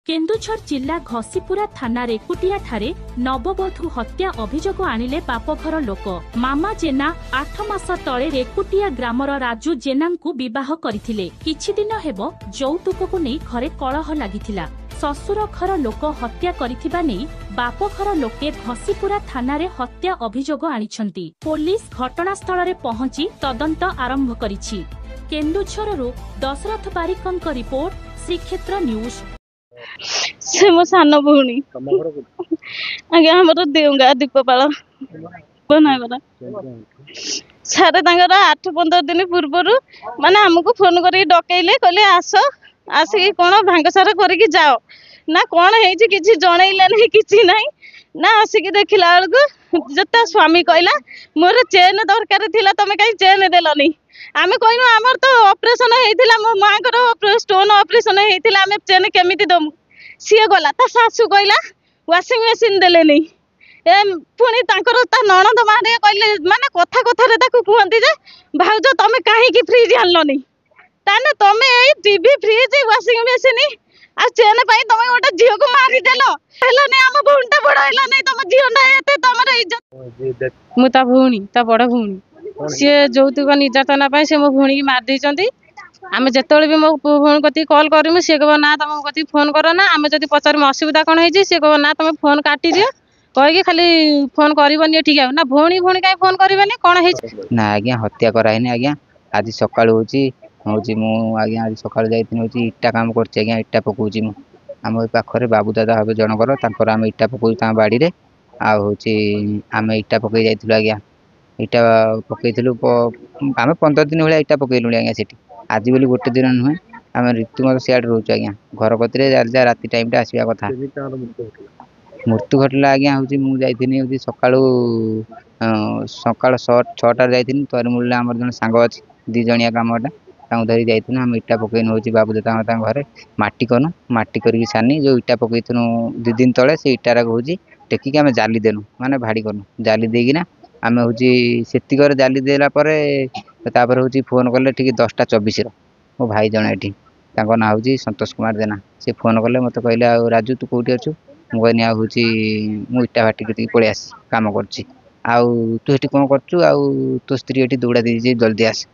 केन्दुझर जिला घसीपुरा थाना रेकुटिया ठारे नवबधू हत्या अभियोग आनिले बापघर लोक। मामा जेना 8 मास तले रेकुटिया ग्रामर राजू जेनांकु विवाह करथिले। किछि दिन हेबो यौतुकକୁ नै घरे कलह लागिथिला। शशुर घर लोक हत्या करिथिबा नै बापघर लोके घसीपुरा थाना रे हत्या अभियोग आनिछंती। पुलिस घटनास्थल रे पहुंची तदंत आरंभ करिछि। केन्दुझररु दशरथ बारिकंक रिपोर्ट, श्रीक्षेत्र न्यूज। से मो सान भौणी आज्ञा हमर देउंगा दीपपाल बनागला सारे 8-15 दिन पूर्वर माने हमको फोन करके डकैले कहले आस आसिक कौन भांगसार करके जाओ ना कौन है किसी जनइले नहीं किसी नहीं ना आसिक देखला बेलू जता स्वामी कहला मोर चेन दरकार थिला तमे कहीं चेन देलनी आमे कहनु आमर तो ऑपरेशन हेतिला मो मां को स्टोन ऑपरेशन हेतिला आमे चेन केमिति दम सीए गला ता सासू कहला वाशिंग मशीन देले नहीं ए पुणी तांकर ता ननद माने कहले माने कथा कथा रे ताकू कहंती जे भाउज तमे काहे की फ्रिज आनलनी ताने तमे ए टीवी फ्रिज वाशिंग मशीन आ चेन पाई तमे ओटा जियो को मारी देलो हेला नै हम भौणटा बड़ हेला नै तमे जियो ना एते तमर इज्जत मु ता भौणी ता बड़ भौणी से जौतुक निर्यातना पाई से मो भौणी की मार देइचंती। आमे जेतोले भी मो भौणी कति कॉल करिमु से कहबो ना तम कति फोन करो ना आमे जति पचार असुविधा कोन हेजी से कहबो ना तमे फोन काटी दियो कहि खाली फोन करबनी ठीक है ना भौणी भौणी काई फोन करबनी कोन हेजी ना आज्ञा हत्या कराइनी आज्ञा आज सकाळ होची होची मु आज्ञा आज सकाळ जाइथिन होची इट्टा काम करछि आज्ञा इट्टा पकोची मु हम पाखरे बाबू दादा हबे जनकर तांकर आमे इट्टा पकोई ता बाड़ी रे आ होची आमे इट्टा पकई जाइथिलु आज्ञा इट्टा पकईथिलु आमे 15 दिन होले इट्टा पकईलु आज्ञा सेठी आज बोली गोटे दिन नुहे आम ऋतु मत सियाड रोच आज्ञा घर कतिरे राति टाइम टा आसवा कथा मृत्यु घटला आज्ञा हूँ मुझे सकालू सकाल 6टार जाइए तोर मूल्य आम जन सांग अच्छी 2 जणिया कमटा धरी जाइए आम इटा पकईन हूँ बाबू दादा घरे माटी कनु माटी करके सानी जो इटा पकईनु 2 दिन तले से इटार हूँ टेकिक आम जाली देनु माने भाड़ी कनु जाली देकिना आम हूँ सेतिकर जाली देला हूँ फोन कले ठीक 10:24 मो भाई जन ये ना हूँ संतोष कुमार जेना से फोन कले मत कहले आ राजू तू कौटी अच्छु मुझे हूँ मु इटा भाटी करके पलि आस कम कर तू ये कौन कर तो स्त्री ये दौड़ा दी जल्दी आस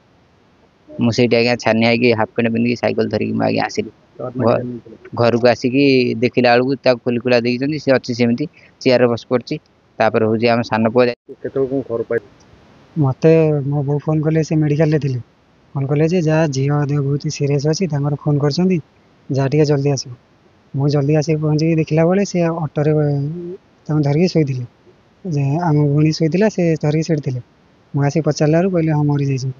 मुझे आज्ञा छानी आई हाफ पैंट पिंधिकी सैकल धरिकी मुझे आसली घर को आसिक देखला बेलू खोली खोला देखी सी अच्छी सेमती चेयर बस पड़ी हूँ आम सान पुआ मत मो बो फोन कले से मेडिकल थे फोन कले जा झील देह बहुत सीरीयस अच्छी फोन कर जल्दी आस मु जल्दी आस पहुँची देखला बेले से ऑटोरे धरिकी शोले आम भूणी शोला से धरिकी सेठी मुझे पचारा कहले हाँ मरी जाइए